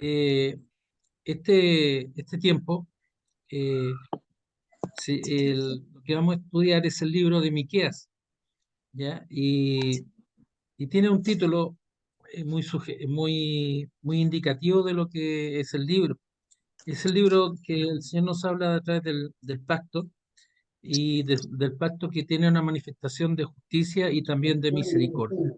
Eh, este tiempo, eh, lo que vamos a estudiar es el libro de Miqueas, ¿ya? Y tiene un título muy indicativo de lo que es el libro. Es el libro que el Señor nos habla a través del pacto y del pacto que tiene una manifestación de justicia y también de misericordia.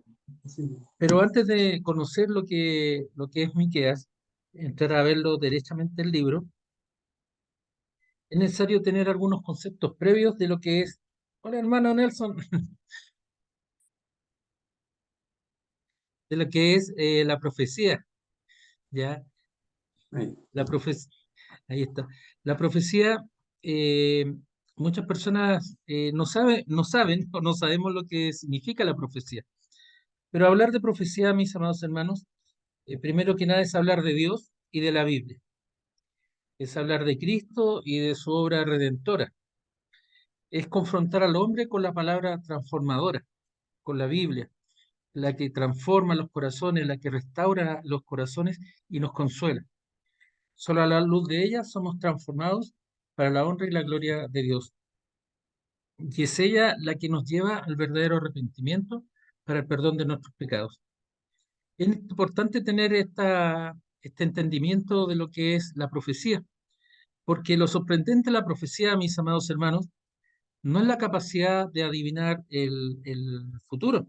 Pero antes de conocer lo que es Miqueas, entrar a verlo derechamente el libro, es necesario tener algunos conceptos previos de lo que es, hola hermano Nelson, de lo que es la profecía, ¿ya? Ahí. La profecía, ahí está. La profecía, eh, muchas personas no saben o no sabemos lo que significa la profecía. Pero hablar de profecía, mis amados hermanos, primero que nada es hablar de Dios y de la Biblia. Es hablar de Cristo y de su obra redentora. Es confrontar al hombre con la palabra transformadora, con la Biblia, la que transforma los corazones, la que restaura los corazones y nos consuela. Solo a la luz de ella somos transformados para la honra y la gloria de Dios. Y es ella la que nos lleva al verdadero arrepentimiento para el perdón de nuestros pecados. Es importante tener este entendimiento de lo que es la profecía, porque lo sorprendente de la profecía, mis amados hermanos, no es la capacidad de adivinar el futuro,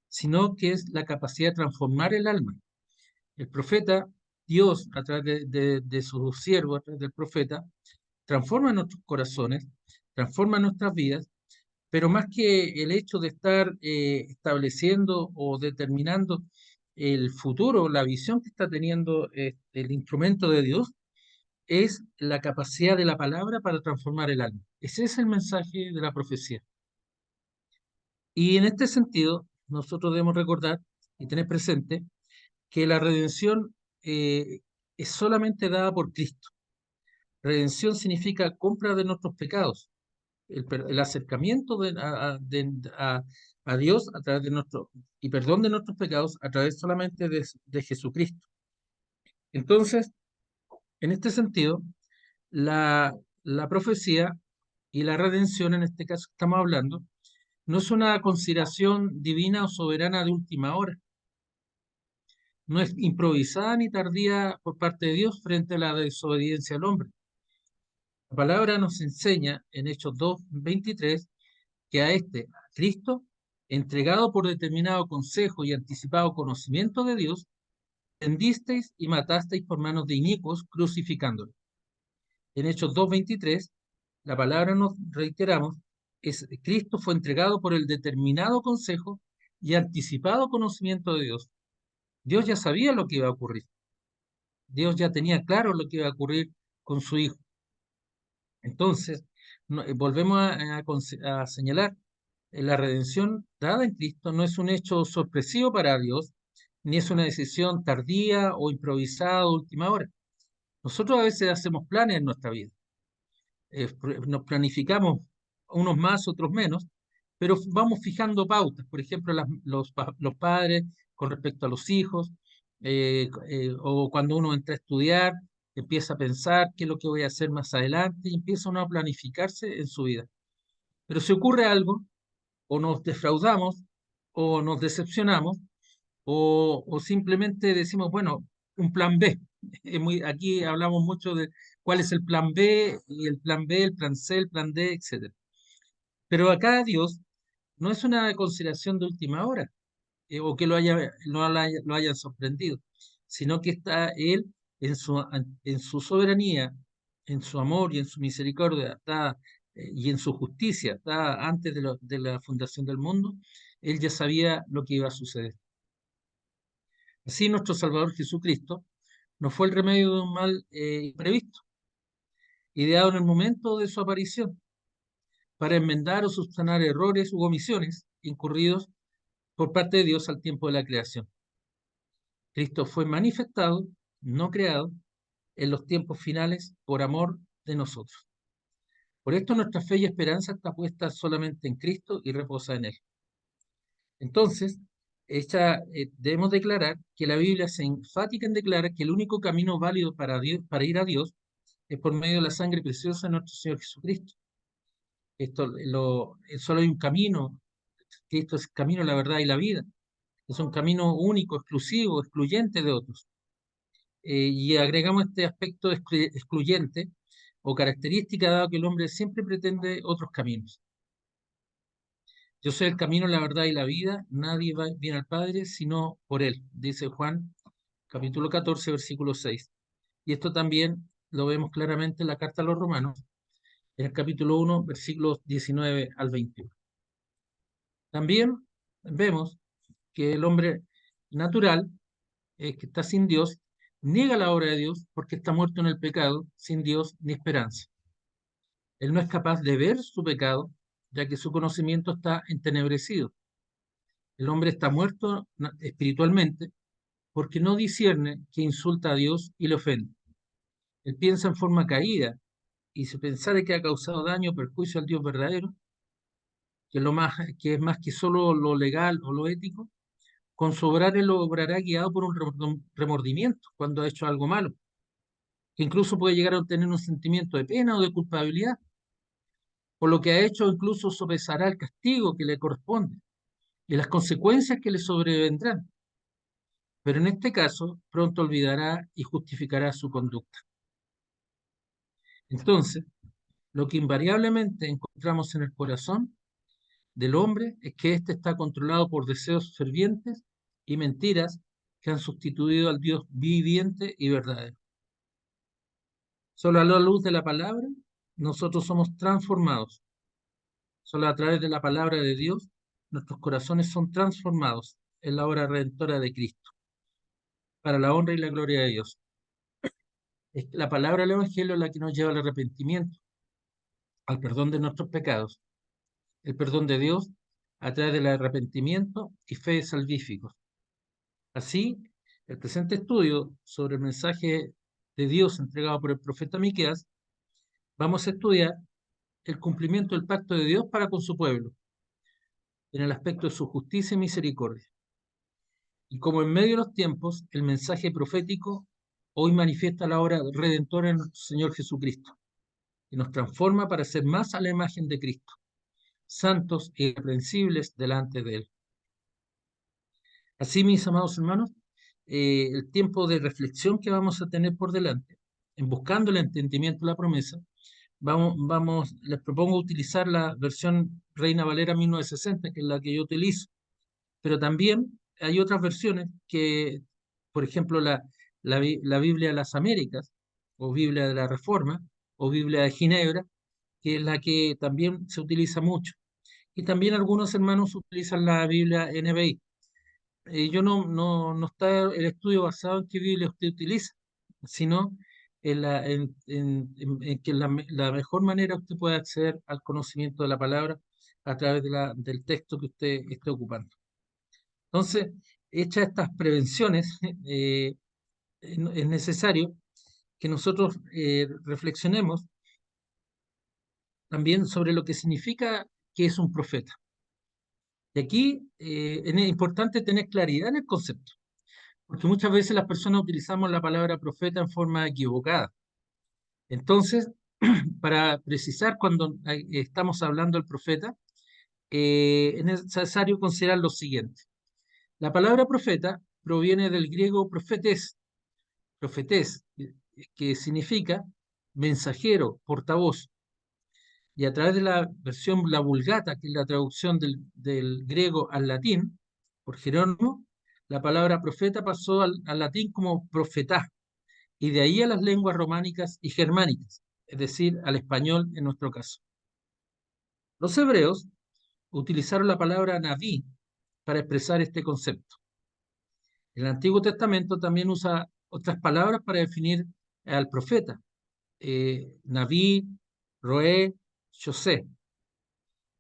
sino que es la capacidad de transformar el alma. El profeta, Dios, a través de su siervo, a través del profeta, transforma nuestros corazones, transforma nuestras vidas, pero más que el hecho de estar estableciendo o determinando el futuro, la visión que está teniendo el instrumento de Dios, es la capacidad de la palabra para transformar el alma. Ese es el mensaje de la profecía. Y en este sentido, nosotros debemos recordar y tener presente que la redención es solamente dada por Cristo. Redención significa compra de nuestros pecados, el acercamiento a Dios a través de y perdón de nuestros pecados a través solamente de Jesucristo. Entonces, en este sentido, la profecía y la redención, en este caso que estamos hablando, no es una consideración divina o soberana de última hora, no es improvisada ni tardía por parte de Dios frente a la desobediencia al hombre. La palabra nos enseña en Hechos 2:23 que a Cristo, entregado por determinado consejo y anticipado conocimiento de Dios, tendisteis y matasteis por manos de inicuos, crucificándolo. En Hechos 2:23, la palabra nos reiteramos, Cristo fue entregado por el determinado consejo y anticipado conocimiento de Dios. Dios ya sabía lo que iba a ocurrir. Dios ya tenía claro lo que iba a ocurrir con su Hijo. Entonces, volvemos a señalar, la redención dada en Cristo no es un hecho sorpresivo para Dios, ni es una decisión tardía o improvisada a última hora. Nosotros a veces hacemos planes en nuestra vida, nos planificamos unos más, otros menos, pero vamos fijando pautas, por ejemplo, los padres con respecto a los hijos, o cuando uno entra a estudiar, empieza a pensar qué es lo que voy a hacer más adelante y empieza uno a planificarse en su vida. Pero si ocurre algo, o nos defraudamos, o nos decepcionamos, o simplemente decimos, bueno, un plan B. Aquí hablamos mucho de cuál es el plan B, y el plan B, el plan C, el plan D, etcétera. Pero acá Dios no es una consideración de última hora, o que lo hayan sorprendido, sino que está Él en su soberanía, en su amor y en su misericordia, y en su justicia, está antes de la fundación del mundo, Él ya sabía lo que iba a suceder. Así nuestro Salvador Jesucristo no fue el remedio de un mal imprevisto, ideado en el momento de su aparición, para enmendar o subsanar errores u omisiones incurridos por parte de Dios al tiempo de la creación. Cristo fue manifestado, no creado, en los tiempos finales por amor de nosotros. Por esto nuestra fe y esperanza está puesta solamente en Cristo y reposa en Él. Entonces, Debemos declarar que la Biblia es enfática en declarar que el único camino válido para ir a Dios es por medio de la sangre preciosa de nuestro Señor Jesucristo. Solo hay un camino, Cristo es el camino, la verdad y la vida. Es un camino único, exclusivo, excluyente de otros. Y agregamos este aspecto excluyente o característica, dado que el hombre siempre pretende otros caminos. Yo soy el camino, la verdad y la vida. Nadie viene al Padre sino por Él, dice Juan capítulo 14, versículo 6. Y esto también lo vemos claramente en la carta a los Romanos, en el capítulo 1, versículos 19 al 21. También vemos que el hombre natural, que está sin Dios, niega la obra de Dios porque está muerto en el pecado, sin Dios ni esperanza. Él no es capaz de ver su pecado, ya que su conocimiento está entenebrecido. El hombre está muerto espiritualmente porque no discierne que insulta a Dios y le ofende. Él piensa en forma caída y si pensare que ha causado daño o perjuicio al Dios verdadero, que es más que solo lo legal o lo ético, con su obrar él lo obrará guiado por un remordimiento cuando ha hecho algo malo, que incluso puede llegar a obtener un sentimiento de pena o de culpabilidad. Por lo que ha hecho, incluso sopesará el castigo que le corresponde y las consecuencias que le sobrevendrán. Pero en este caso, pronto olvidará y justificará su conducta. Entonces, lo que invariablemente encontramos en el corazón del hombre es que éste está controlado por deseos fervientes y mentiras que han sustituido al Dios viviente y verdadero. Solo a la luz de la palabra, nosotros somos transformados. Solo a través de la palabra de Dios, nuestros corazones son transformados en la obra redentora de Cristo, para la honra y la gloria de Dios. Es la palabra del Evangelio la que nos lleva al arrepentimiento, al perdón de nuestros pecados, el perdón de Dios a través del arrepentimiento y fe salvíficos. Así, el presente estudio sobre el mensaje de Dios entregado por el profeta Miqueas, vamos a estudiar el cumplimiento del pacto de Dios para con su pueblo, en el aspecto de su justicia y misericordia. Y como en medio de los tiempos, el mensaje profético hoy manifiesta la obra redentora en nuestro Señor Jesucristo, que nos transforma para ser más a la imagen de Cristo, santos e irreprensibles delante de Él. Así, mis amados hermanos, el tiempo de reflexión que vamos a tener por delante, en buscando el entendimiento de la promesa, les propongo utilizar la versión Reina Valera 1960, que es la que yo utilizo, pero también hay otras versiones que, por ejemplo, la Biblia de las Américas, o Biblia de la Reforma, o Biblia de Ginebra, que es la que también se utiliza mucho. Y también algunos hermanos utilizan la Biblia NBI. Yo no está el estudio basado en qué Biblia usted utiliza, sino en que la mejor manera usted puede acceder al conocimiento de la palabra a través del texto que usted esté ocupando. Entonces, hechas estas prevenciones, es necesario que nosotros reflexionemos también sobre lo que significa que es un profeta. Y aquí es importante tener claridad en el concepto, porque muchas veces las personas utilizamos la palabra profeta en forma equivocada. Entonces, para precisar cuando estamos hablando del profeta, es necesario considerar lo siguiente. La palabra profeta proviene del griego profetés, que significa mensajero, portavoz. Y a través de la versión, la Vulgata, que es la traducción del griego al latín, por Jerónimo, la palabra profeta pasó al latín como profetá, y de ahí a las lenguas románicas y germánicas, es decir, al español en nuestro caso. Los hebreos utilizaron la palabra naví para expresar este concepto. El Antiguo Testamento también usa otras palabras para definir al profeta, naví, roé, José.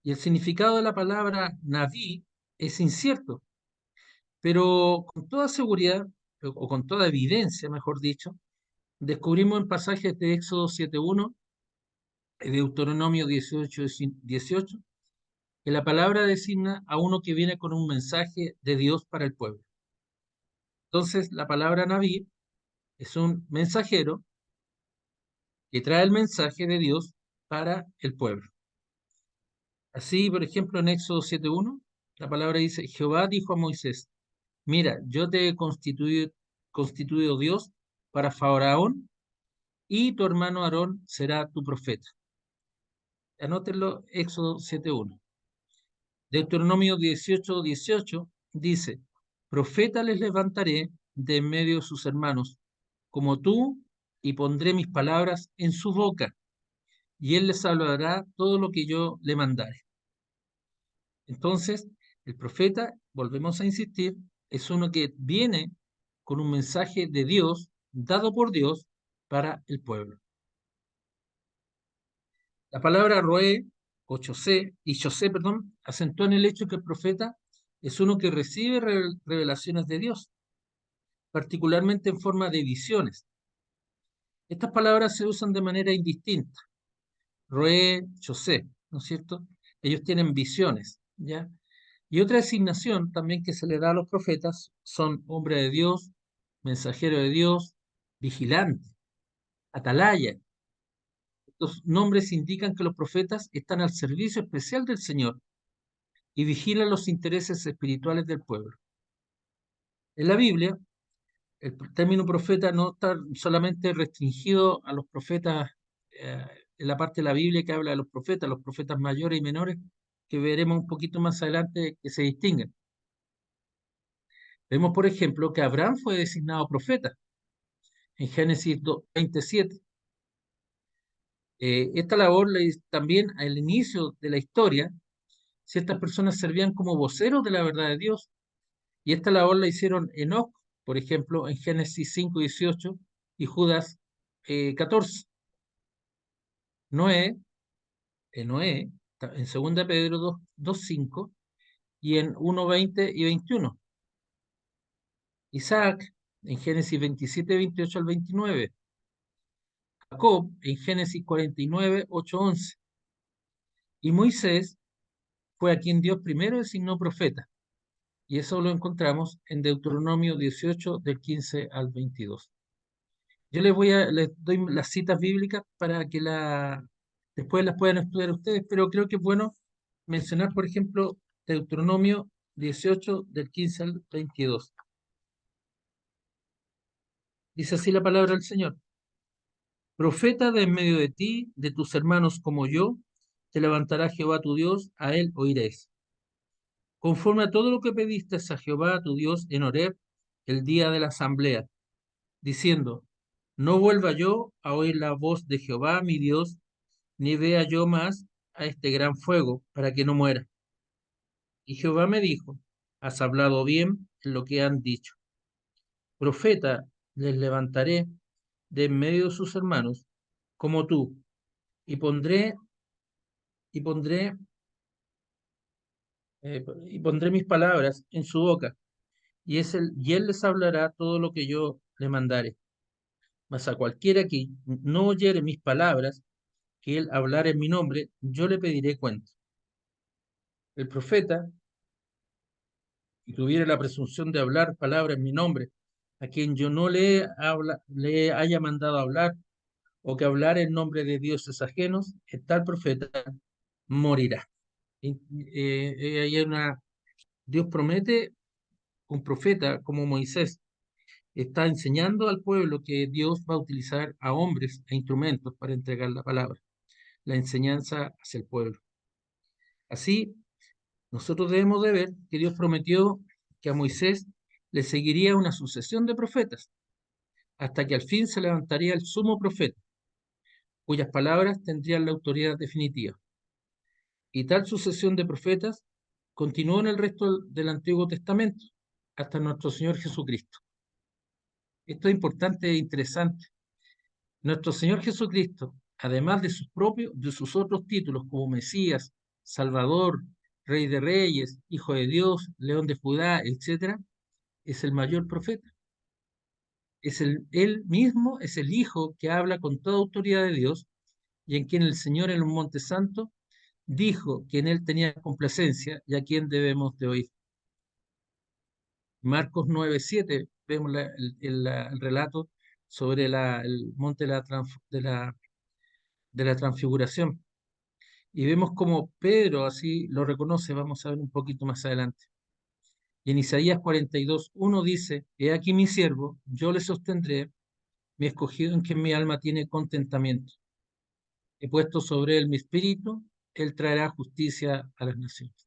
Y el significado de la palabra naví es incierto, pero con toda seguridad, o con toda evidencia, mejor dicho, descubrimos en pasajes de Éxodo 7:1, de Deuteronomio 18:18 que la palabra designa a uno que viene con un mensaje de Dios para el pueblo. Entonces, la palabra Naví es un mensajero que trae el mensaje de Dios para el pueblo. Así, por ejemplo, en Éxodo 7:1, la palabra dice, Jehová dijo a Moisés, mira, yo te he constituido Dios para Faraón y tu hermano Aarón será tu profeta. Anótenlo, Éxodo 7:1. Deuteronomio 18:18 dice, profeta les levantaré de en medio de sus hermanos, como tú, y pondré mis palabras en su boca, y él les hablará todo lo que yo le mandare. Entonces, el profeta, volvemos a insistir, es uno que viene con un mensaje de Dios, dado por Dios, para el pueblo. La palabra roé, o José, perdón, acentúa en el hecho que el profeta es uno que recibe revelaciones de Dios, particularmente en forma de visiones. Estas palabras se usan de manera indistinta. Roé, José, ¿no es cierto? Ellos tienen visiones, ¿ya? Y otra designación también que se le da a los profetas son hombre de Dios, mensajero de Dios, vigilante, atalaya. Estos nombres indican que los profetas están al servicio especial del Señor y vigilan los intereses espirituales del pueblo. En la Biblia, el término profeta no está solamente restringido a los profetas, en la parte de la Biblia que habla de los profetas mayores y menores, que veremos un poquito más adelante que se distinguen. Vemos, por ejemplo, que Abraham fue designado profeta en Génesis 27. Esta labor también al inicio de la historia, ciertas personas servían como voceros de la verdad de Dios, y esta labor la hicieron Enoc, por ejemplo, en Génesis 5:18 y Judas 14. Noé, Noé, en 2 Pedro 2:5 y en 1:20 y 21. Isaac, en Génesis 27:28 al 29. Jacob, en Génesis 49:8-11. Y Moisés fue a quien Dios primero designó profeta. Y eso lo encontramos en Deuteronomio 18, del 15 al 22. Yo les doy las citas bíblicas para que después las puedan estudiar ustedes, pero creo que es bueno mencionar, por ejemplo, Deuteronomio 18, del 15 al 22. Dice así la palabra del Señor. Profeta de en medio de ti, de tus hermanos como yo, te levantará Jehová tu Dios, a él oiréis. Conforme a todo lo que pediste a Jehová tu Dios en Horeb, el día de la asamblea, diciendo, no vuelva yo a oír la voz de Jehová mi Dios, ni vea yo más a este gran fuego, para que no muera. Y Jehová me dijo, has hablado bien en lo que han dicho. Profeta les levantaré de en medio de sus hermanos, como tú, y y pondré, y pondré mis palabras en su boca, y él les hablará todo lo que yo le mandare. Mas a cualquiera que no oyere mis palabras, que él hablara en mi nombre, yo le pediré cuenta. El profeta, y tuviera la presunción de hablar palabras en mi nombre, a quien yo no le haya mandado hablar, o que hablar en nombre de dioses ajenos, el tal profeta morirá. Y, hay Dios promete un profeta como Moisés, está enseñando al pueblo que Dios va a utilizar a hombres e instrumentos para entregar la palabra, la enseñanza hacia el pueblo. Así, nosotros debemos de ver que Dios prometió que a Moisés le seguiría una sucesión de profetas, hasta que al fin se levantaría el sumo profeta, cuyas palabras tendrían la autoridad definitiva. Y tal sucesión de profetas continuó en el resto del Antiguo Testamento, hasta nuestro Señor Jesucristo. Esto es importante e interesante. Nuestro Señor Jesucristo, además de sus otros títulos como Mesías, Salvador, Rey de Reyes, Hijo de Dios, León de Judá, etc., es el mayor profeta. Él mismo es el Hijo que habla con toda autoridad de Dios y en quien el Señor en un monte santo dijo que en él tenía complacencia y a quien debemos de oír. Marcos 9:7, vemos el relato sobre el monte de la transfiguración. Y vemos como Pedro así lo reconoce, vamos a ver un poquito más adelante. Y en Isaías 42:1 dice: He aquí mi siervo, yo le sostendré, mi escogido en quien mi alma tiene contentamiento. He puesto sobre él mi espíritu, él traerá justicia a las naciones.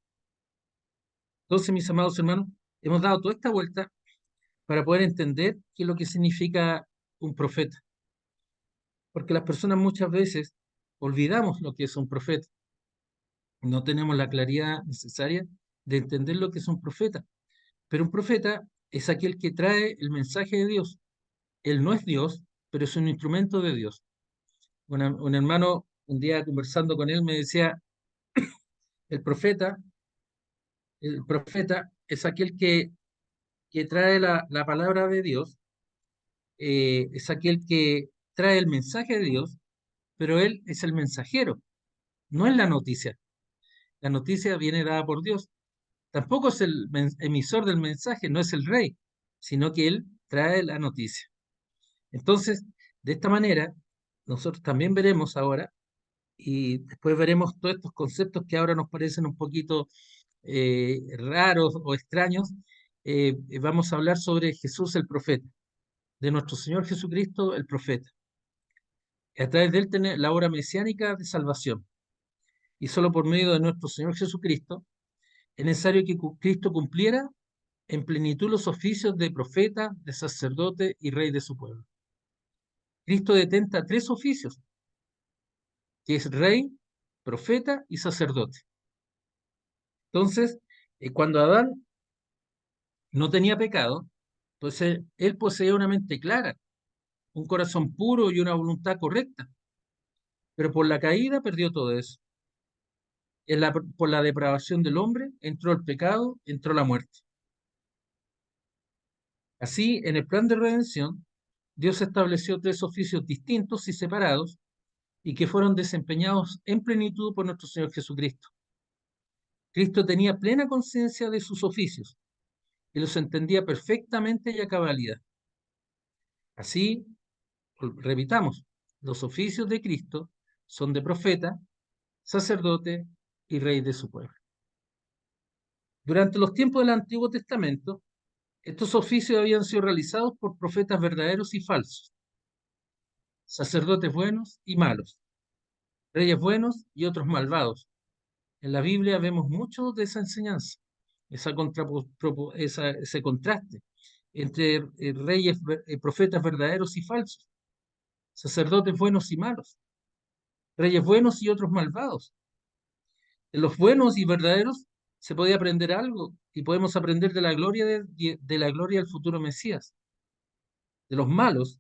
Entonces, mis amados hermanos, hemos dado toda esta vuelta para poder entender qué es lo que significa un profeta. Porque las personas muchas veces olvidamos lo que es un profeta. No tenemos la claridad necesaria de entender lo que es un profeta. Pero un profeta es aquel que trae el mensaje de Dios. Él no es Dios, pero es un instrumento de Dios. Un hermano, un día conversando con él, me decía: el profeta, el profeta es aquel que trae la palabra de Dios, es aquel que trae el mensaje de Dios, pero él es el mensajero, no es la noticia. La noticia viene dada por Dios. Tampoco es el emisor del mensaje, no es el rey, sino que él trae la noticia. Entonces, de esta manera, nosotros también veremos ahora, y después veremos todos estos conceptos que ahora nos parecen un poquito raros o extraños. Vamos a hablar sobre Jesús el profeta, de nuestro Señor Jesucristo el profeta. A través de él tener la obra mesiánica de salvación. Y solo por medio de nuestro Señor Jesucristo es necesario que Cristo cumpliera en plenitud los oficios de profeta, de sacerdote y rey de su pueblo. Cristo detenta tres oficios, que es rey, profeta y sacerdote. Entonces, cuando Adán no tenía pecado, pues él poseía una mente clara, un corazón puro y una voluntad correcta, pero por la caída perdió todo eso. Por la depravación del hombre entró el pecado, entró la muerte. Así, en el plan de redención, Dios estableció tres oficios distintos y separados y que fueron desempeñados en plenitud por nuestro Señor Jesucristo. Cristo tenía plena conciencia de sus oficios y los entendía perfectamente y a cabalidad. Así, repitamos, los oficios de Cristo son de profeta, sacerdote y rey de su pueblo. Durante los tiempos del Antiguo Testamento, estos oficios habían sido realizados por profetas verdaderos y falsos, sacerdotes buenos y malos, reyes buenos y otros malvados. En la Biblia vemos mucho de esa enseñanza, ese contraste entre profetas verdaderos y falsos, sacerdotes buenos y malos, reyes buenos y otros malvados. En los buenos y verdaderos se podía aprender algo y podemos aprender de la gloria de la gloria del futuro Mesías. De los malos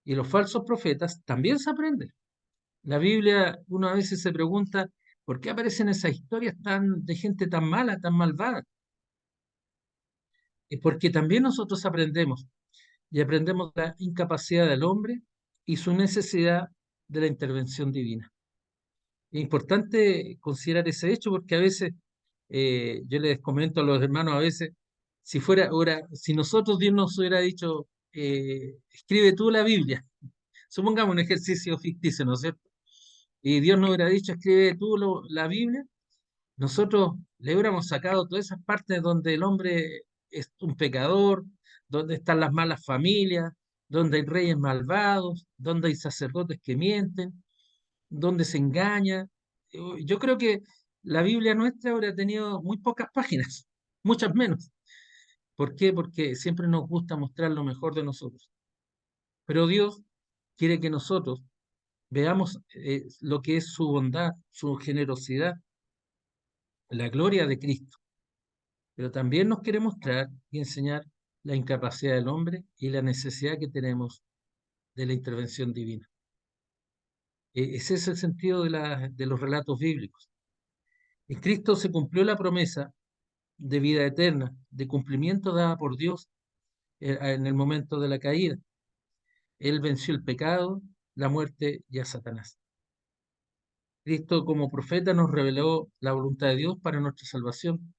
y los falsos profetas también se aprende. La Biblia, uno a veces se pregunta por qué aparecen esas historias de gente tan mala, tan malvada. Es porque también nosotros aprendemos y aprendemos la incapacidad del hombre y su necesidad de la intervención divina. Es importante considerar ese hecho porque a veces, yo les comento a los hermanos a veces, si fuera ahora, si nosotros Dios nos hubiera dicho, escribe tú la Biblia, supongamos un ejercicio ficticio, ¿no es cierto? Y Dios nos hubiera dicho, escribe tú la Biblia, nosotros le hubiéramos sacado todas esas partes donde el hombre es un pecador, donde están las malas familias, donde hay reyes malvados, donde hay sacerdotes que mienten, donde se engaña. Yo creo que la Biblia nuestra habría tenido muy pocas páginas, muchas menos. ¿Por qué? Porque siempre nos gusta mostrar lo mejor de nosotros. Pero Dios quiere que nosotros veamos lo que es su bondad, su generosidad, la gloria de Cristo. Pero también nos quiere mostrar y enseñar la incapacidad del hombre y la necesidad que tenemos de la intervención divina. Ese es el sentido de los relatos bíblicos. En Cristo se cumplió la promesa de vida eterna, de cumplimiento dada por Dios en el momento de la caída. Él venció el pecado, la muerte y a Satanás. Cristo como profeta nos reveló la voluntad de Dios para nuestra salvación,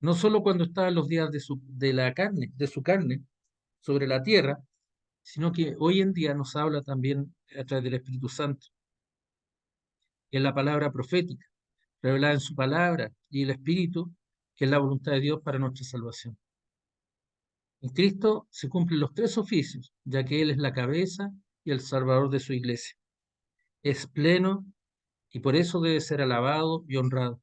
no solo cuando estaba en los días de la carne, de su carne, sobre la tierra, sino que hoy en día nos habla también a través del Espíritu Santo, en la palabra profética, revelada en su palabra, y el Espíritu, que es la voluntad de Dios para nuestra salvación. En Cristo se cumplen los tres oficios, ya que Él es la cabeza y el salvador de su iglesia. Es pleno y por eso debe ser alabado y honrado.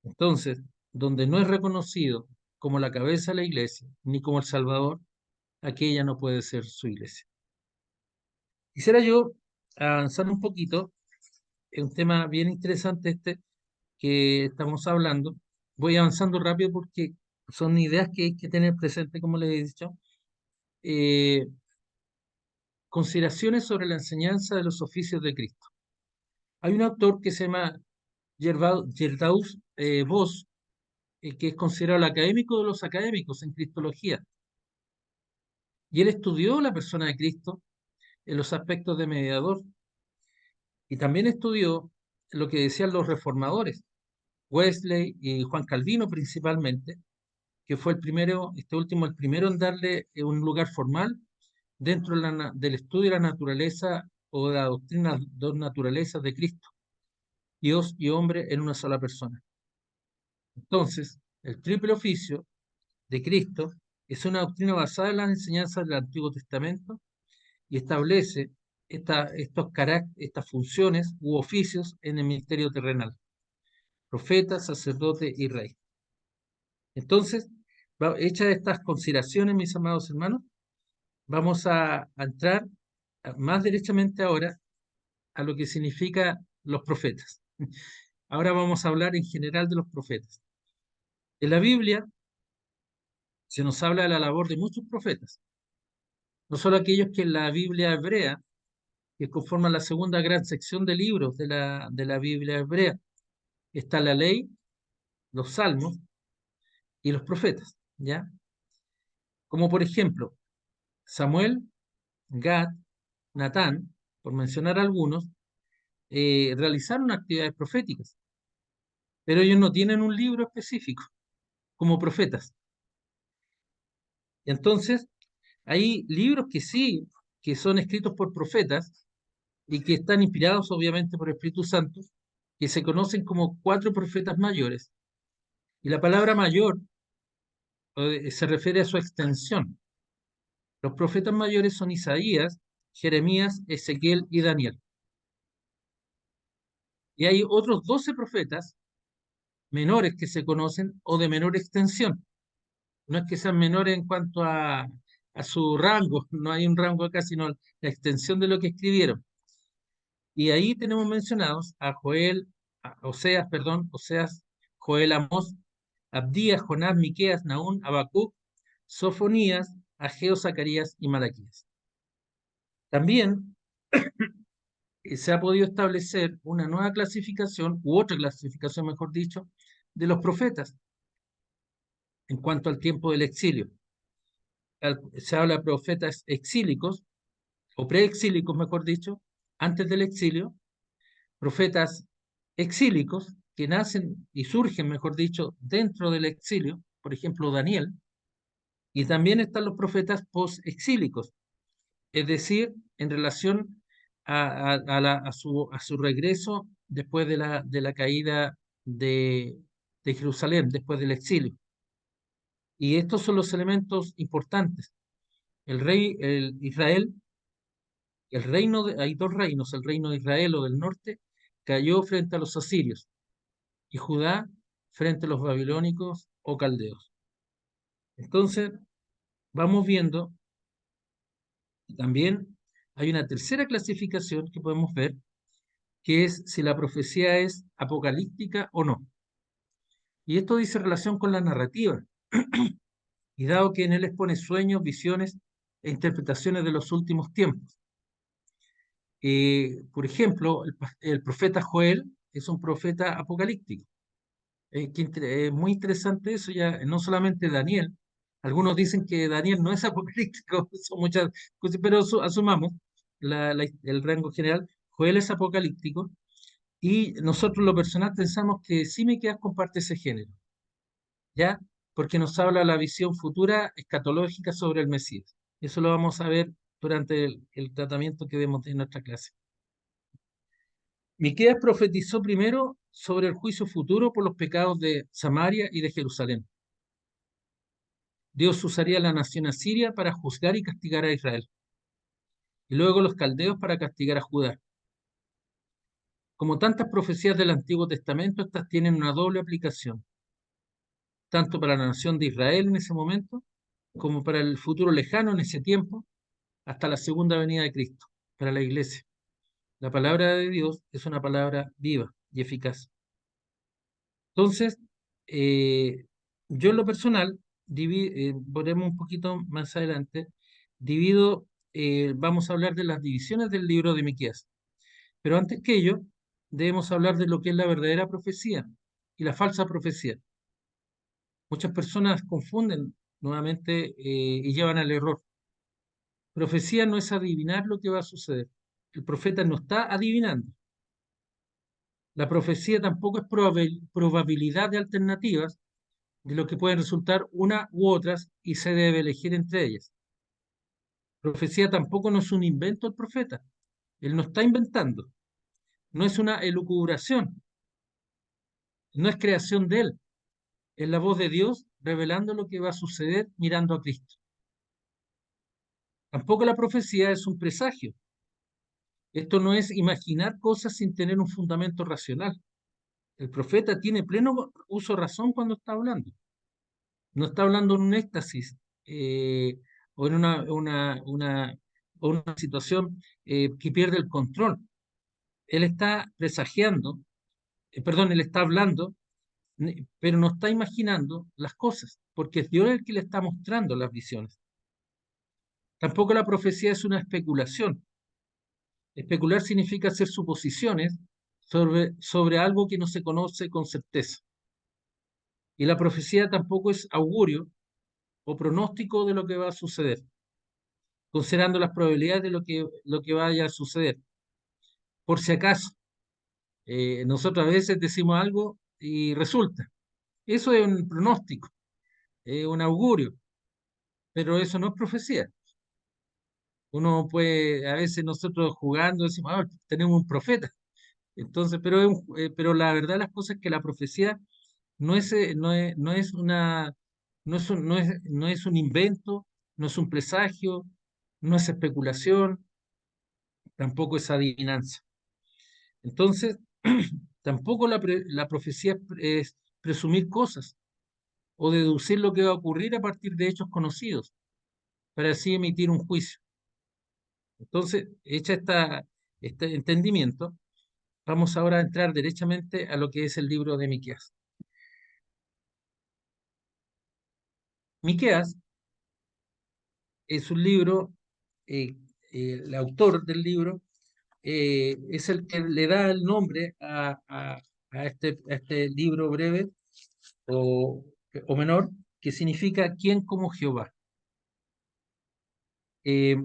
Entonces, donde no es reconocido como la cabeza de la iglesia, ni como el salvador, aquella no puede ser su iglesia. Quisiera yo avanzar un poquito en un tema bien interesante este que estamos hablando. Voy avanzando rápido porque son ideas que hay que tener presente, como les he dicho. Eh, Consideraciones sobre la enseñanza de los oficios de Cristo. Hay un autor que se llama Gerdaus Voss, que es considerado el académico de los académicos en cristología. Y él estudió la persona de Cristo en los aspectos de mediador y también estudió lo que decían los reformadores, Wesley y Juan Calvino principalmente, que fue el primero, este último, el primero en darle un lugar formal dentro de del estudio de la naturaleza o de la doctrina de dos naturalezas de Cristo, Dios y hombre en una sola persona. Entonces, el triple oficio de Cristo es una doctrina basada en las enseñanzas del Antiguo Testamento y establece estas funciones u oficios en el ministerio terrenal, profeta, sacerdote y rey. Entonces, hechas estas consideraciones, mis amados hermanos, vamos a entrar más derechamente ahora a lo que significa los profetas. Ahora vamos a hablar en general de los profetas. En la Biblia se nos habla de la labor de muchos profetas, no solo aquellos que en la Biblia hebrea, que conforman la segunda gran sección de libros de la Biblia hebrea, está la ley, los salmos y los profetas, ¿ya? Como por ejemplo, Samuel, Gad, Natán, por mencionar algunos, realizaron actividades proféticas, pero ellos no tienen un libro específico como profetas. Entonces, hay libros que sí, que son escritos por profetas y que están inspirados obviamente por el Espíritu Santo, que se conocen como cuatro profetas mayores. Y la palabra mayor se refiere a su extensión. Los profetas mayores son Isaías, Jeremías, Ezequiel y Daniel. Y hay otros 12 profetas menores que se conocen o de menor extensión. No es que sean menores en cuanto a su rango, no hay un rango acá, sino la extensión de lo que escribieron. Y ahí tenemos mencionados a Oseas, perdón, Oseas, Joel, Amós, Abdías, Jonás, Miqueas, Nahum, Habacuc, Sofonías, Ageo, Zacarías y Malaquías. También se ha podido establecer una nueva clasificación, u otra clasificación, mejor dicho, de los profetas en cuanto al tiempo del exilio. Se habla de profetas exílicos, o preexílicos, mejor dicho, antes del exilio, profetas exílicos que nacen y surgen, mejor dicho, dentro del exilio, por ejemplo, Daniel, y también están los profetas post-exílicos, es decir, en relación a su regreso después de la caída de Jerusalén, después del exilio. Y estos son los elementos importantes. El Israel, hay dos reinos, el reino de Israel o del norte cayó frente a los asirios y Judá frente a los babilónicos o caldeos. Entonces, vamos viendo, también hay una tercera clasificación que podemos ver, que es si la profecía es apocalíptica o no. Y esto dice relación con la narrativa, y dado que en él expone sueños, visiones e interpretaciones de los últimos tiempos. Por ejemplo, el profeta Joel es un profeta apocalíptico. Muy interesante eso, ya no solamente Daniel. Algunos dicen que Daniel no es apocalíptico, son muchas cosas, pero asumamos el rango general. Joel es apocalíptico Y nosotros, lo personal, pensamos que sí Miqueas comparte ese género, ¿ya? Porque nos habla la visión futura escatológica sobre el Mesías. Eso lo vamos a ver durante el tratamiento que demos en nuestra clase. Miqueas profetizó primero sobre el juicio futuro por los pecados de Samaria y de Jerusalén. Dios usaría la nación asiria para juzgar y castigar a Israel, y luego los caldeos para castigar a Judá. Como tantas profecías del Antiguo Testamento, estas tienen una doble aplicación, tanto para la nación de Israel en ese momento, como para el futuro lejano en ese tiempo, hasta la segunda venida de Cristo, para la iglesia. La palabra de Dios es una palabra viva y eficaz. Entonces, eh, yo en lo personal, veremos un poquito más adelante, divido, vamos a hablar de las divisiones del libro de Miqueas. Pero antes que ello, debemos hablar de lo que es la verdadera profecía y la falsa profecía. Muchas personas confunden nuevamente y llevan al error. Profecía no es adivinar lo que va a suceder. El profeta no está adivinando. La profecía tampoco es probabilidad de alternativas de lo que pueden resultar una u otras y se debe elegir entre ellas. Profecía tampoco no es un invento del profeta. Él no está inventando. No es una elucubración. No es creación de él. Es la voz de Dios revelando lo que va a suceder mirando a Cristo. Tampoco la profecía es un presagio. Esto no es imaginar cosas sin tener un fundamento racional. El profeta tiene pleno uso de razón cuando está hablando. No está hablando en un éxtasis o en o una situación que pierde el control. Él está presagiando, perdón, él está hablando, pero no está imaginando las cosas, porque es Dios el que le está mostrando las visiones. Tampoco la profecía es una especulación. Especular significa hacer suposiciones sobre algo que no se conoce con certeza. Y la profecía tampoco es augurio o pronóstico de lo que va a suceder, considerando las probabilidades de lo que vaya a suceder. Por si acaso, nosotros a veces decimos algo y resulta. Eso es un pronóstico, un augurio, pero eso no es profecía. Uno puede, a veces nosotros jugando decimos, ah, tenemos un profeta. Entonces, pero la verdad de las cosas es que la profecía no es no es un invento, no es un presagio, no es especulación, tampoco es adivinanza. Entonces, tampoco la profecía es presumir cosas o deducir lo que va a ocurrir a partir de hechos conocidos, para así emitir un juicio. Entonces, hecha este entendimiento, vamos ahora a entrar derechamente a lo que es el libro de Miqueas. Miqueas es un libro, eh, el autor del libro es el que le da el nombre a este libro breve o, o menor, que significa ¿quién como Jehová? Eh,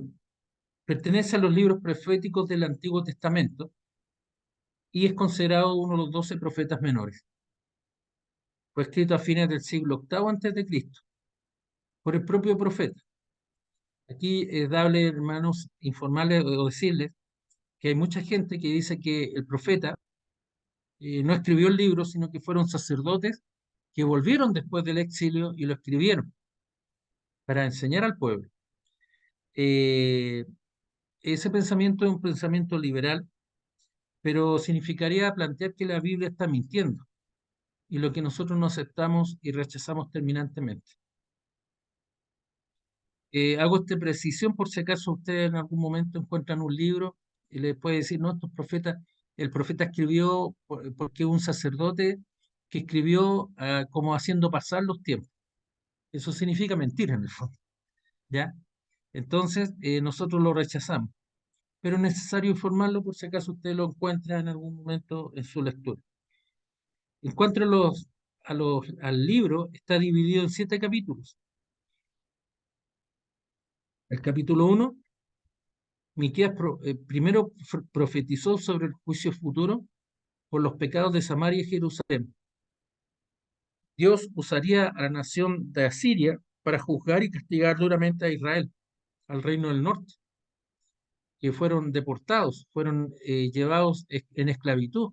Pertenece a los libros proféticos del Antiguo Testamento y es considerado uno de los 12 profetas menores. Fue escrito a fines del siglo octavo antes de Cristo por el propio profeta. Aquí es dable, hermanos, informarles o decirles que hay mucha gente que dice que el profeta no escribió el libro, sino que fueron sacerdotes que volvieron después del exilio y lo escribieron para enseñar al pueblo. Eh, Ese pensamiento es un pensamiento liberal, pero significaría plantear que la Biblia está mintiendo y lo que nosotros no aceptamos y rechazamos terminantemente. Hago esta precisión por si acaso ustedes en algún momento encuentran un libro y les puede decir, no, estos profetas, el profeta escribió porque un sacerdote que escribió como haciendo pasar los tiempos. Eso significa mentir en el fondo, ¿ya? Entonces, nosotros lo rechazamos, pero es necesario informarlo por si acaso usted lo encuentra en algún momento en su lectura. En cuanto al libro, está dividido en 7 capítulos. El capítulo 1, Miqueas primero profetizó sobre el juicio futuro por los pecados de Samaria y Jerusalén. Dios usaría a la nación de Asiria para juzgar y castigar duramente a Israel, al reino del norte, que fueron deportados, fueron llevados en esclavitud.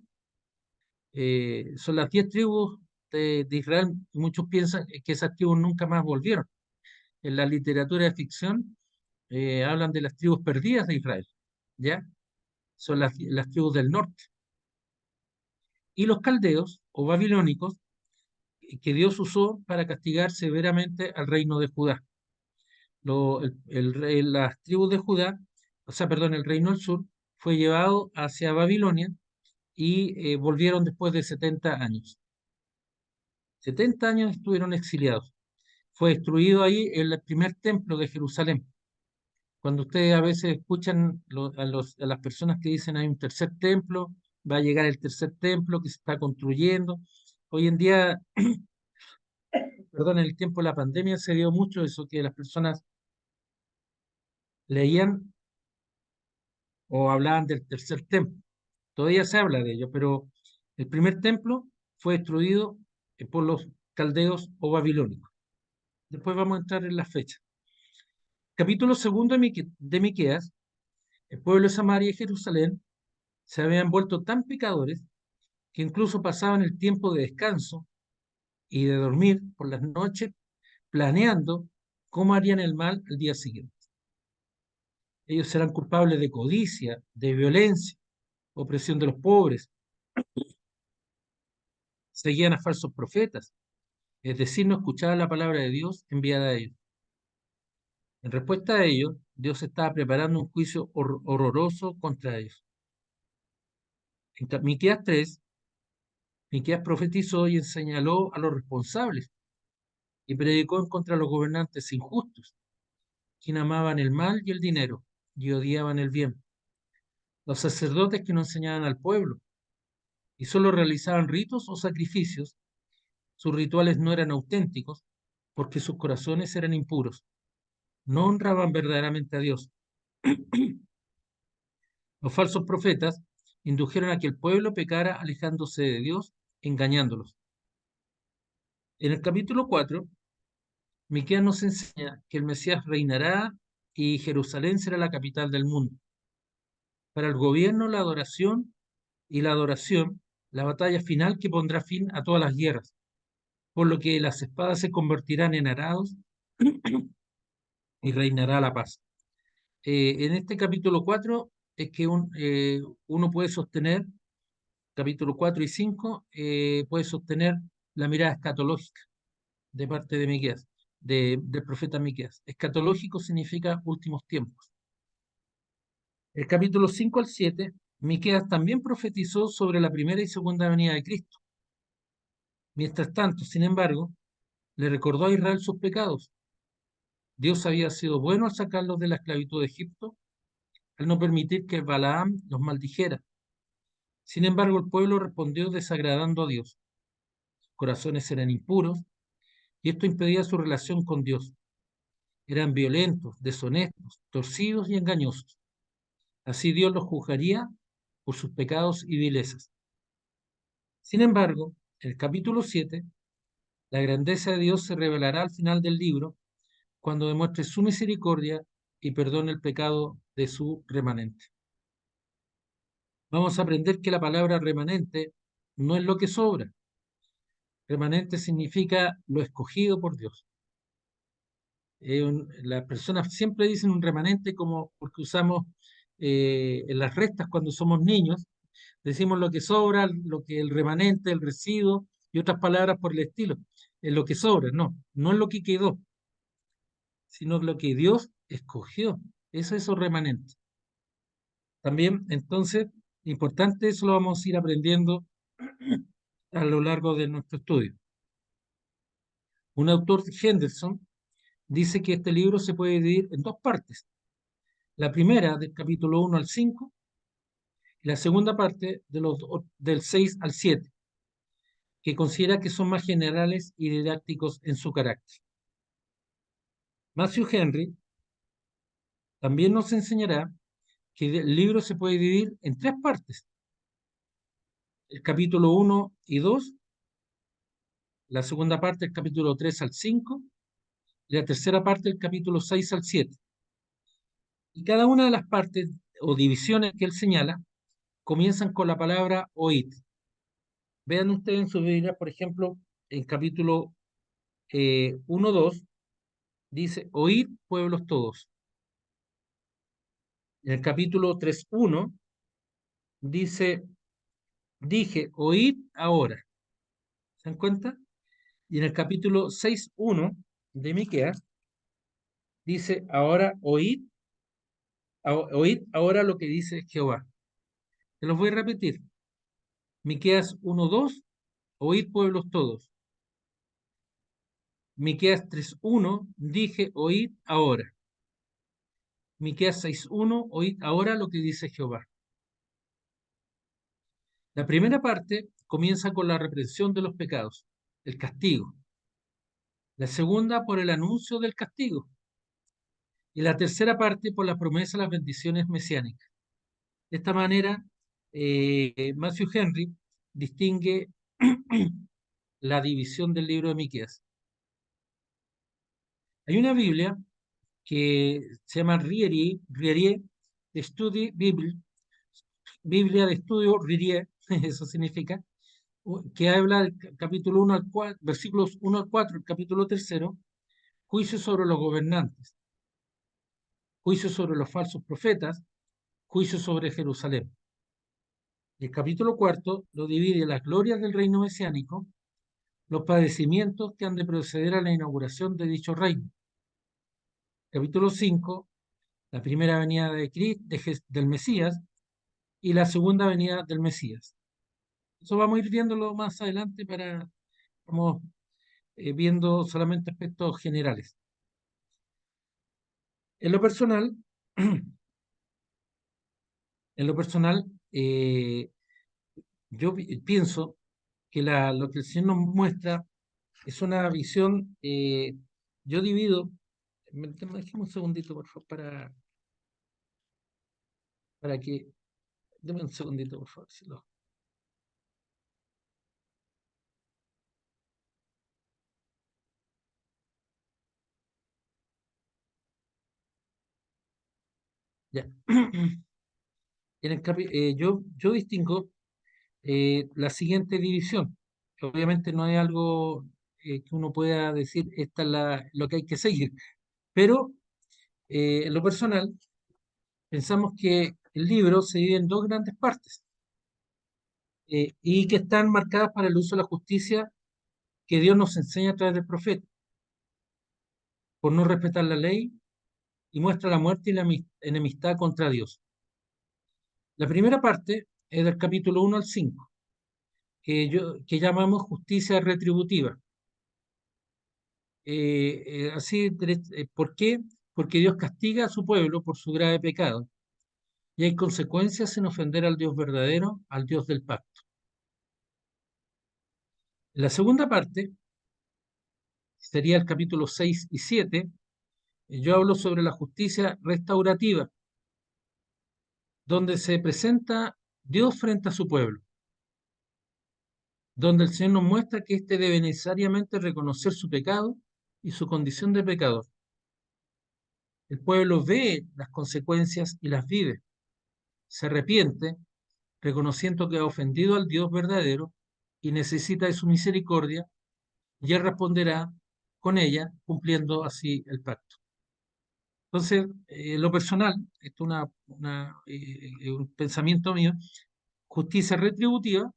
Son las 10 tribus de Israel. Muchos piensan que esas tribus nunca más volvieron. En la literatura de ficción hablan de las tribus perdidas de Israel, ¿ya? Son las tribus del norte. Y los caldeos o babilónicos que Dios usó para castigar severamente al reino de Judá. Las tribus de Judá, o sea, perdón, el reino del sur, fue llevado hacia Babilonia y volvieron después de 70 años. 70 años estuvieron exiliados. Fue destruido ahí el primer templo de Jerusalén. Cuando ustedes a veces escuchan a las personas que dicen hay un tercer templo, va a llegar el tercer templo que se está construyendo. Hoy en día, perdón, en el tiempo de la pandemia se dio mucho eso, que las personas leían o hablaban del tercer templo. Todavía se habla de ello, pero el primer templo fue destruido por los caldeos o babilónicos. Después vamos a entrar en las fechas. Capítulo segundo de Miqueas, el pueblo de Samaria y Jerusalén se habían vuelto tan pecadores que incluso pasaban el tiempo de descanso y de dormir por las noches planeando cómo harían el mal el día siguiente. Ellos serán culpables de codicia, de violencia, opresión de los pobres, seguían a falsos profetas, es decir, no escuchaban la palabra de Dios enviada a ellos. En respuesta a ello, Dios estaba preparando un juicio horroroso contra ellos. En Miqueas 3, Miqueas profetizó y señaló a los responsables y predicó en contra de los gobernantes injustos, quienes amaban el mal y el dinero y odiaban el bien. Los sacerdotes que no enseñaban al pueblo y solo realizaban ritos o sacrificios, sus rituales no eran auténticos porque sus corazones eran impuros, no honraban verdaderamente a Dios. Los falsos profetas indujeron a que el pueblo pecara alejándose de Dios, engañándolos. En el capítulo 4, Miqueas nos enseña que el Mesías reinará y Jerusalén será la capital del mundo. Para el gobierno, la adoración, la batalla final que pondrá fin a todas las guerras, por lo que las espadas se convertirán en arados y reinará la paz. En este capítulo 4 es que uno puede sostener, capítulo 4 y 5, puede sostener la mirada escatológica de parte de Miqueas, del profeta Miqueas. Escatológico significa últimos tiempos. El capítulo 5 al 7, Miqueas también profetizó sobre la primera y segunda venida de Cristo. Mientras tanto, sin embargo, le recordó a Israel sus pecados. Dios había sido bueno al sacarlos de la esclavitud de Egipto, al no permitir que Balaam los maldijera. Sin embargo, el pueblo respondió desagradando a Dios. Sus corazones eran impuros y esto impedía su relación con Dios. Eran violentos, deshonestos, torcidos y engañosos. Así Dios los juzgaría por sus pecados y vilezas. Sin embargo, en el capítulo 7, la grandeza de Dios se revelará al final del libro cuando demuestre su misericordia y perdone el pecado de su remanente. Vamos a aprender que la palabra remanente no es lo que sobra. Remanente significa lo escogido por Dios. Las personas siempre dicen un remanente como porque usamos en las restas cuando somos niños, decimos lo que sobra, lo que el remanente, el residuo y otras palabras por el estilo. Es lo que sobra, no es lo que quedó, sino lo que Dios escogió. Eso es un remanente. También, entonces, importante, eso lo vamos a ir aprendiendo a lo largo de nuestro estudio. Un autor, Henderson, dice que este libro se puede dividir en dos partes. La primera, del capítulo 1 al 5, y la segunda parte del 6 al 7, que considera que son más generales y didácticos en su carácter. Matthew Henry también nos enseñará que el libro se puede dividir en tres partes. el capítulo 1 y 2, la segunda parte del capítulo 3 al 5 y la tercera parte del capítulo 6 al 7. Y cada una de las partes o divisiones que él señala comienzan con la palabra oíd. Vean ustedes en su Biblia, por ejemplo, en capítulo 1:2 dice, oíd pueblos todos. En el capítulo 3:1 dice, dije, oíd ahora. ¿Se dan cuenta? Y en el capítulo 6:1 de Miqueas dice, ahora oíd ahora lo que dice Jehová. Te los voy a repetir. Miqueas 1:2, oíd pueblos todos. Miqueas 3:1, dije, oíd ahora. Miqueas 6:1, oíd ahora lo que dice Jehová. La primera parte comienza con la reprensión de los pecados, el castigo. La segunda por el anuncio del castigo. Y la tercera parte por la promesa de las bendiciones mesiánicas. De esta manera, Matthew Henry distingue la división del libro de Miqueas. Hay una Biblia que se llama Ryrie de Study Bible, Biblia de Estudio Ryrie, eso significa, que habla del capítulo 1 al 4, versículos 1 al 4, el capítulo 3, juicio sobre los gobernantes, juicio sobre los falsos profetas, juicio sobre Jerusalén. El capítulo 4 lo divide en las glorias del reino mesiánico, los padecimientos que han de proceder a la inauguración de dicho reino. Capítulo 5, la primera venida de Cristo, del Mesías, y la segunda venida del Mesías. Eso vamos a ir viéndolo más adelante vamos viendo solamente aspectos generales. En lo personal, en lo personal, yo pienso que lo que el Señor nos muestra es una visión, yo divido, déjame un segundito, por favor, para que, deme un segundito, por favor, ya. Yo distingo la siguiente división. Obviamente no hay algo que uno pueda decir, esta es lo que hay que seguir, pero en lo personal, pensamos que el libro se divide en dos grandes partes y que están marcadas para el uso de la justicia que Dios nos enseña a través del profeta, por no respetar la ley y muestra la muerte y la enemistad contra Dios. La primera parte es del capítulo 1 al 5, que llamamos justicia retributiva. ¿Por qué? Porque Dios castiga a su pueblo por su grave pecado y hay consecuencias en ofender al Dios verdadero, al Dios del pacto. En la segunda parte, sería el capítulo 6 y 7, yo hablo sobre la justicia restaurativa, donde se presenta Dios frente a su pueblo, donde el Señor nos muestra que éste debe necesariamente reconocer su pecado y su condición de pecador. El pueblo ve las consecuencias y las vive, se arrepiente, reconociendo que ha ofendido al Dios verdadero y necesita de su misericordia, y él responderá con ella, cumpliendo así el pacto. Entonces, lo personal, esto es un pensamiento mío, justicia retributiva,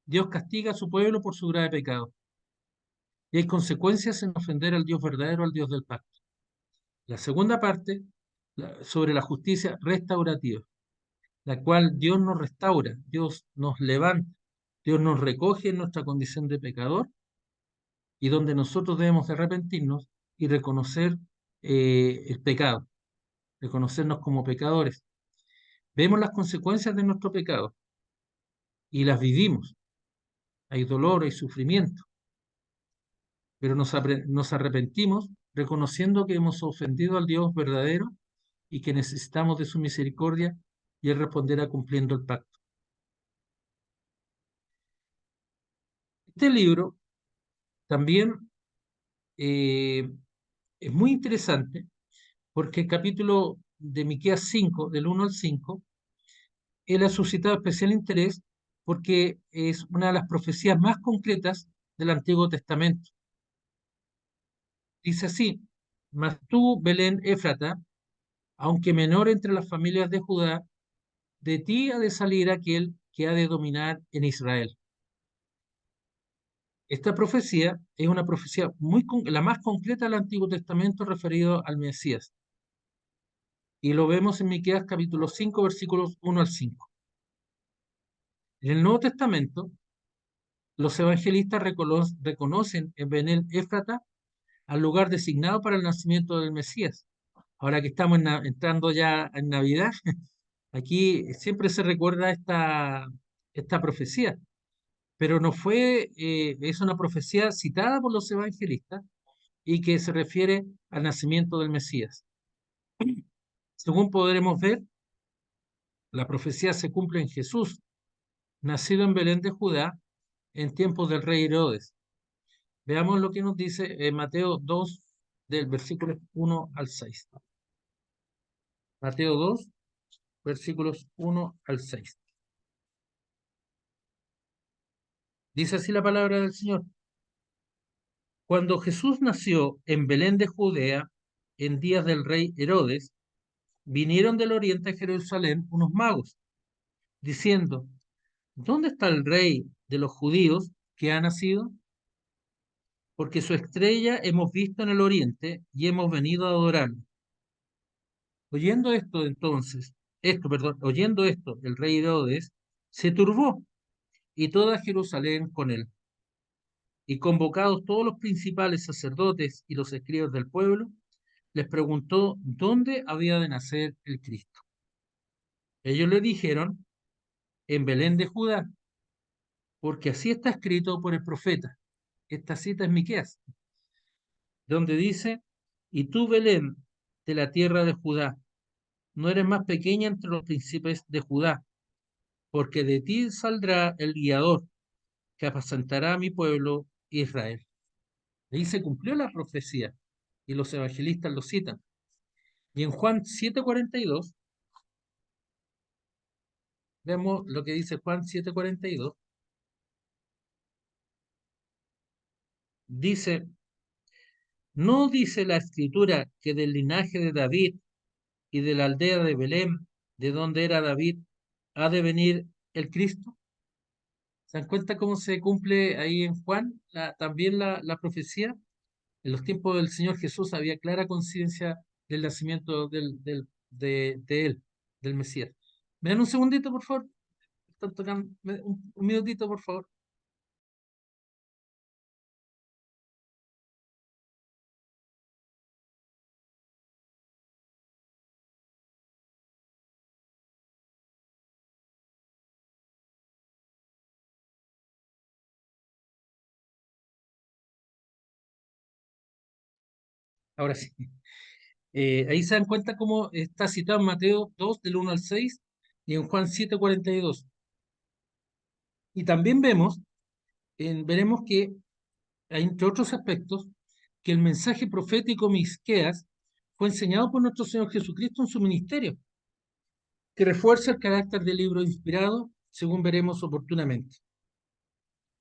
Dios castiga a su pueblo por su grave pecado, y hay consecuencias en ofender al Dios verdadero, al Dios del pacto. La segunda parte, sobre la justicia restaurativa, la cual Dios nos restaura, Dios nos levanta, Dios nos recoge en nuestra condición de pecador y donde nosotros debemos de arrepentirnos y reconocer el pecado, reconocernos como pecadores. Vemos las consecuencias de nuestro pecado y las vivimos. Hay dolor, hay sufrimiento, pero nos arrepentimos reconociendo que hemos ofendido al Dios verdadero y que necesitamos de su misericordia y Él responderá cumpliendo el pacto. Este libro también eh, es muy interesante porque el capítulo de Miqueas 5, del 1 al 5, él ha suscitado especial interés porque es una de las profecías más concretas del Antiguo Testamento. Dice así: Mas tú, Belén Éfrata, aunque menor entre las familias de Judá, de ti ha de salir aquel que ha de dominar en Israel. Esta profecía es una profecía la más concreta del Antiguo Testamento referido al Mesías. Y lo vemos en Miqueas capítulo 5, versículos 1 al 5. En el Nuevo Testamento, los evangelistas reconocen en Belén Éfrata al lugar designado para el nacimiento del Mesías. Ahora que estamos entrando ya en Navidad, aquí siempre se recuerda esta profecía, pero no fue, es una profecía citada por los evangelistas y que se refiere al nacimiento del Mesías. Según podremos ver, la profecía se cumple en Jesús, nacido en Belén de Judá en tiempos del rey Herodes. Veamos lo que nos dice Mateo 2, del versículo 1 al 6. Mateo 2, versículos 1 al 6. Dice así la palabra del Señor. Cuando Jesús nació en Belén de Judea, en días del rey Herodes, vinieron del oriente a Jerusalén unos magos, diciendo: ¿Dónde está el rey de los judíos que ha nacido? Porque su estrella hemos visto en el oriente y hemos venido a adorarlo. Oyendo esto entonces, oyendo esto, el rey Herodes se turbó y toda Jerusalén con él. Y convocados todos los principales sacerdotes y los escribas del pueblo, les preguntó dónde había de nacer el Cristo. Ellos le dijeron: en Belén de Judá, porque así está escrito por el profeta. Esta cita es Miqueas, donde dice: y tú, Belén, de la tierra de Judá, no eres más pequeña entre los príncipes de Judá, porque de ti saldrá el guiador que apacentará a mi pueblo Israel. Ahí se cumplió la profecía y los evangelistas lo citan. Y en Juan 7:42, vemos lo que dice Juan 7:42, dice: ¿no dice la escritura que del linaje de David y de la aldea de Belén, de donde era David, ha de venir el Cristo? ¿Se dan cuenta cómo se cumple ahí en Juan también la profecía? En los tiempos del Señor Jesús había clara conciencia del nacimiento de Él, del Mesías. ¿Me dan un segundito, por favor? Están tocando, un minutito, por favor. Ahora sí. Ahí se dan cuenta cómo está citado en Mateo 2, del 1 al 6, y en Juan 7:42. Y también veremos que, entre otros aspectos, que el mensaje profético Miqueas fue enseñado por nuestro Señor Jesucristo en su ministerio, que refuerza el carácter del libro inspirado, según veremos oportunamente.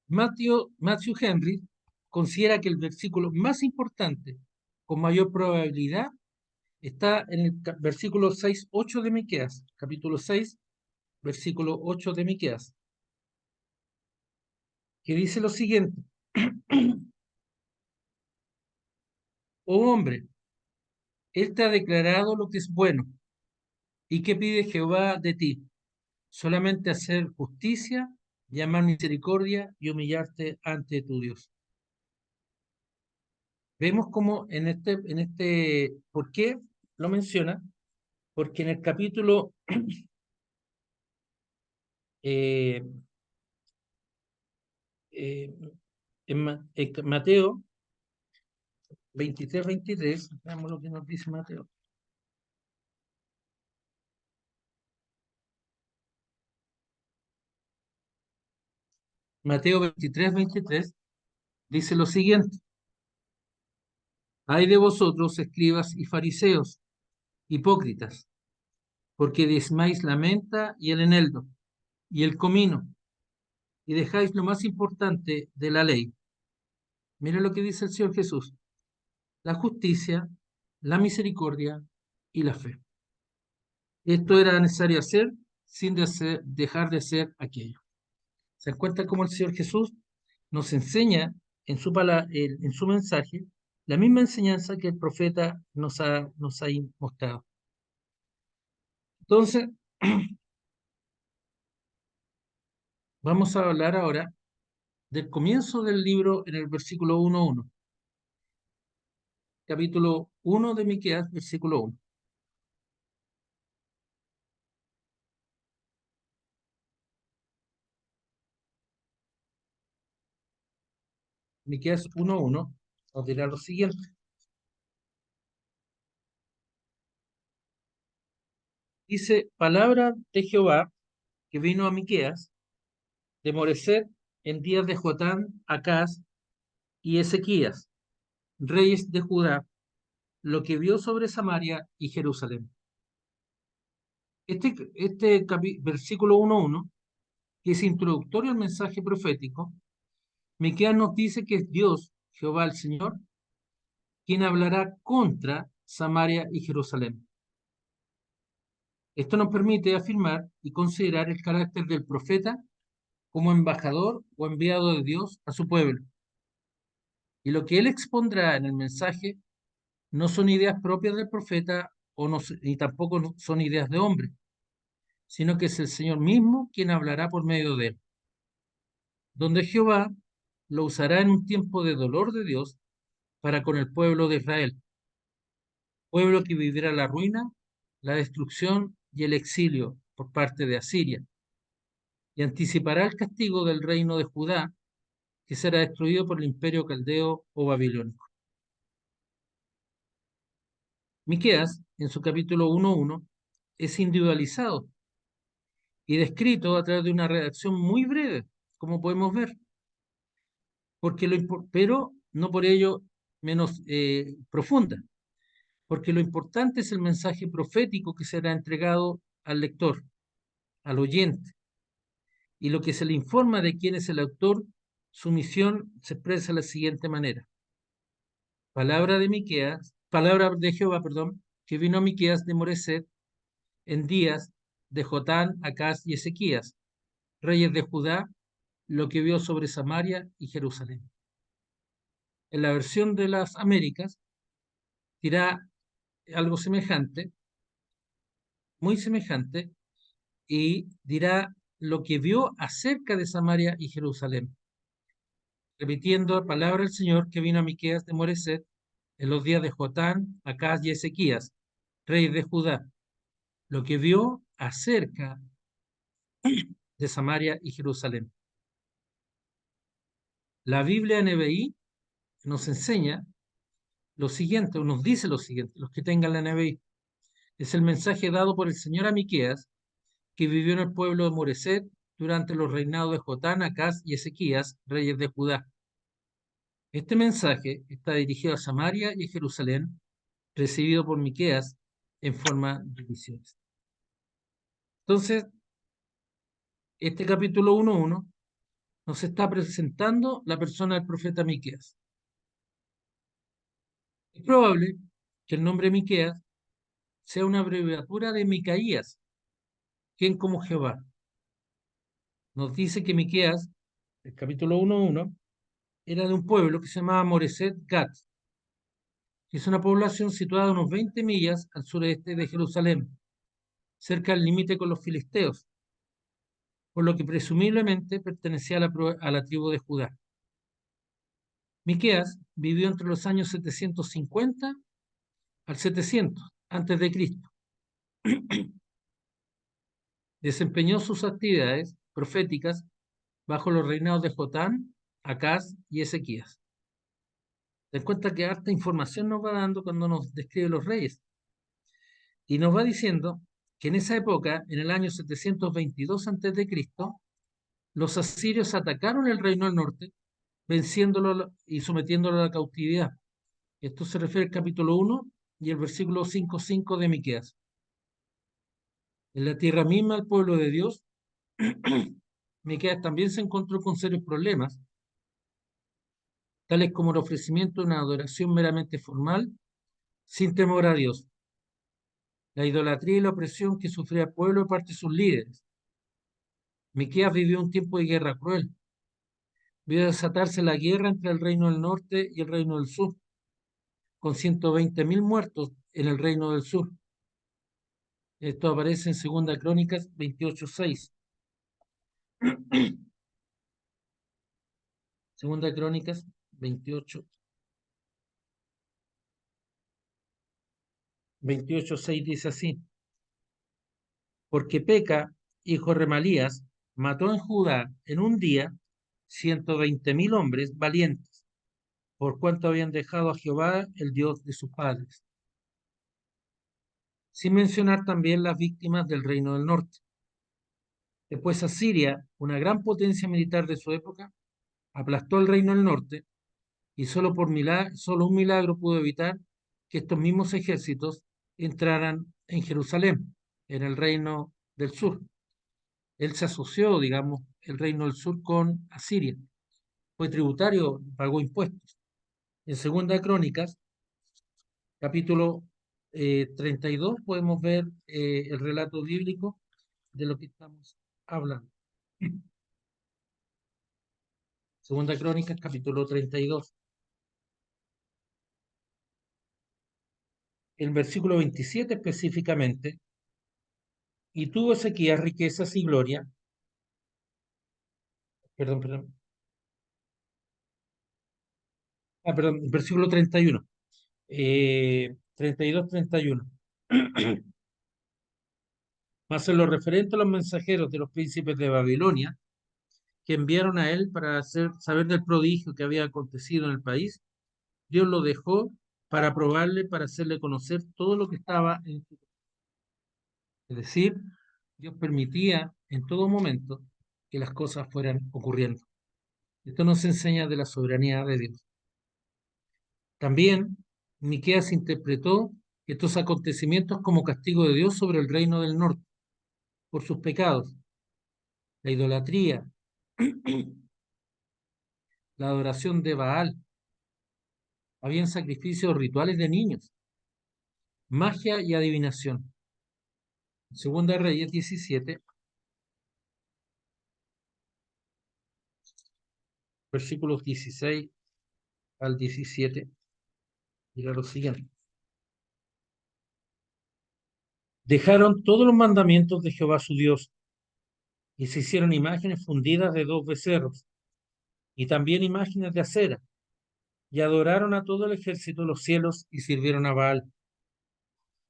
Matthew Henry considera que el versículo más importante, con mayor probabilidad, está en el versículo 6:8 de Miqueas, capítulo 6, versículo 8 de Miqueas, que dice lo siguiente: Oh hombre, él te ha declarado lo que es bueno. ¿Y qué pide Jehová de ti? Solamente hacer justicia, llamar misericordia y humillarte ante tu Dios. Vemos cómo ¿por qué lo menciona? Porque en el capítulo eh, eh, en Mateo 23:23, veamos lo que nos dice Mateo. Mateo 23, dice lo siguiente: Ay de vosotros, escribas y fariseos, hipócritas, porque diezmáis la menta y el eneldo y el comino, y dejáis lo más importante de la ley. Mira lo que dice el Señor Jesús: la justicia, la misericordia y la fe. Esto era necesario hacer sin dejar de hacer aquello. ¿Se dan cuenta cómo el Señor Jesús nos enseña en su mensaje la misma enseñanza que el profeta nos ha mostrado? Entonces, vamos a hablar ahora del comienzo del libro en el versículo 1:1, capítulo 1 de Miqueas, versículo 1. Miqueas 1:1 nos dirá lo siguiente. Dice: palabra de Jehová que vino a Miqueas de Moreset en días de Jotán, Acaz y Ezequías, reyes de Judá, lo que vio sobre Samaria y Jerusalén. Este versículo 1:1, que es introductorio al mensaje profético, Miqueas nos dice que es Dios, Jehová el Señor, quien hablará contra Samaria y Jerusalén. Esto nos permite afirmar y considerar el carácter del profeta como embajador o enviado de Dios a su pueblo. Y lo que él expondrá en el mensaje no son ideas propias del profeta y tampoco son ideas de hombre, sino que es el Señor mismo quien hablará por medio de él, donde Jehová lo usará en un tiempo de dolor de Dios para con el pueblo de Israel, pueblo que vivirá la ruina, la destrucción y el exilio por parte de Asiria, y anticipará el castigo del reino de Judá, que será destruido por el imperio caldeo o babilónico. Miqueas, en su capítulo 1:1, es individualizado y descrito a través de una redacción muy breve, como podemos ver, pero no por ello menos profunda, porque lo importante es el mensaje profético que será entregado al lector, al oyente, y lo que se le informa de quién es el autor. Su misión se expresa de la siguiente manera: palabra de Jehová, perdón, que vino a Miqueas de Moreset en días de Jotán, Acaz y Ezequías, reyes de Judá, lo que vio sobre Samaria y Jerusalén. En la versión de las Américas dirá algo semejante, muy semejante, y dirá lo que vio acerca de Samaria y Jerusalén, repitiendo la palabra del Señor que vino a Miqueas de Moreset en los días de Jotán, Acaz y Ezequías, reyes de Judá, lo que vio acerca de Samaria y Jerusalén. La Biblia NBI nos enseña lo siguiente, o nos dice lo siguiente: los que tengan la NBI, es el mensaje dado por el Señor a Miqueas, que vivió en el pueblo de Moreset durante los reinados de Jotán, Acaz y Ezequías, reyes de Judá. Este mensaje está dirigido a Samaria y a Jerusalén, recibido por Miqueas en forma de visiones. Entonces, este capítulo 1:1 nos está presentando la persona del profeta Miqueas. Es probable que el nombre Miqueas sea una abreviatura de Micaías, quien como Jehová. Nos dice que Miqueas, el capítulo 1:1, era de un pueblo que se llamaba Moreset Gat, que es una población situada a unos 20 millas al sureste de Jerusalén, cerca del límite con los filisteos, por lo que presumiblemente pertenecía a la tribu de Judá. Miqueas vivió entre los años 750 al 700 antes de Cristo. Desempeñó sus actividades proféticas bajo los reinados de Jotán, Acaz y Ezequías. Ten cuenta que harta información nos va dando cuando nos describe los reyes. Y nos va diciendo que en esa época, en el año 722 a.C., los asirios atacaron el reino del norte, venciéndolo y sometiéndolo a la cautividad. Esto se refiere al capítulo 1 y el versículo 5:5 de Miqueas. En la tierra misma, el pueblo de Dios, Miqueas también se encontró con serios problemas, tales como el ofrecimiento de una adoración meramente formal, sin temor a Dios, la idolatría y la opresión que sufría el pueblo de parte de sus líderes. Miqueas vivió un tiempo de guerra cruel. Vio desatarse la guerra entre el reino del norte y el reino del sur, con 120.000 muertos en el reino del sur. Esto aparece en Segunda Crónicas 28:6. Segunda Crónicas 28:6 dice así: porque Peca, hijo de Remalías, mató en Judá en un día 120.000 hombres valientes, por cuanto habían dejado a Jehová, el Dios de sus padres. Sin mencionar también las víctimas del reino del norte. Después Asiria, una gran potencia militar de su época, aplastó el reino del norte y solo un milagro pudo evitar que estos mismos ejércitos entraran en Jerusalén, en el reino del sur. Él se asoció, digamos, el reino del sur con Asiria. Fue tributario, pagó impuestos. En Segunda Crónicas, capítulo 32, podemos ver el relato bíblico de lo que estamos hablando. Segunda Crónicas, capítulo 32. El versículo 27 específicamente: y tuvo Ezequías riquezas y gloria, perdón, perdón, versículo 31, 32, 31. Mas en lo referente a los mensajeros de los príncipes de Babilonia, que enviaron a él para hacer saber del prodigio que había acontecido en el país, Dios lo dejó para probarle, para hacerle conocer todo lo que estaba en su. Es decir, Dios permitía en todo momento que las cosas fueran ocurriendo. Esto nos enseña de la soberanía de Dios. También Miqueas interpretó estos acontecimientos como castigo de Dios sobre el reino del norte por sus pecados, la idolatría, la adoración de Baal, habían sacrificios rituales de niños, magia y adivinación. Segunda Reyes 17, versículos 16 al 17, dirá lo siguiente: dejaron todos los mandamientos de Jehová su Dios y se hicieron imágenes fundidas de 2 becerros y también imágenes de acera, y adoraron a todo el ejército de los cielos y sirvieron a Baal,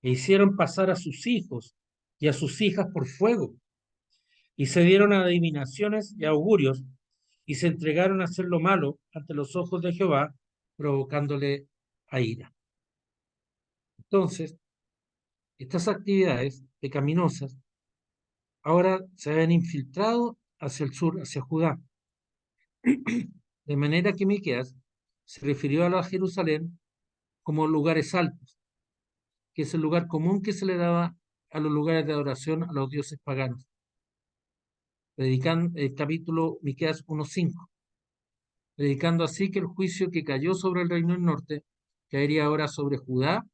e hicieron pasar a sus hijos y a sus hijas por fuego, y se dieron a adivinaciones y augurios, y se entregaron a hacer lo malo ante los ojos de Jehová, provocándole a ira. Entonces, estas actividades pecaminosas ahora se habían infiltrado hacia el sur, hacia Judá, de manera que Miqueas se refirió a la Jerusalén como lugares altos, que es el lugar común que se le daba a los lugares de adoración a los dioses paganos. Predicando el capítulo Miqueas 1:5, predicando así que el juicio que cayó sobre el reino del norte caería ahora sobre Judá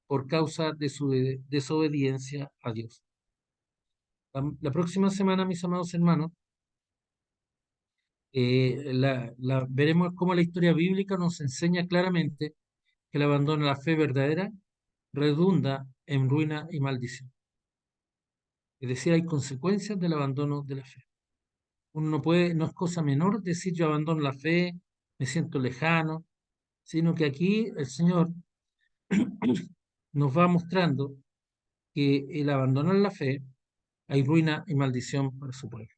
por causa de su desobediencia a Dios. La próxima semana, mis amados hermanos, veremos cómo la historia bíblica nos enseña claramente que el abandono de la fe verdadera redunda en ruina y maldición. Es decir, hay consecuencias del abandono de la fe. Uno no puede, no es cosa menor decir yo abandono la fe, me siento lejano, sino que aquí el Señor nos va mostrando que el abandonar la fe hay ruina y maldición para su pueblo.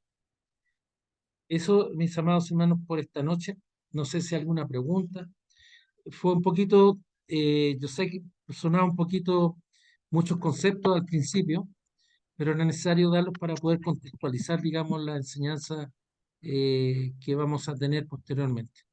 Eso, mis amados hermanos, por esta noche. No sé si alguna pregunta. Fue un poquito, yo sé que sonaba un poquito muchos conceptos al principio, pero era necesario darlos para poder contextualizar, digamos, la enseñanza que vamos a tener posteriormente.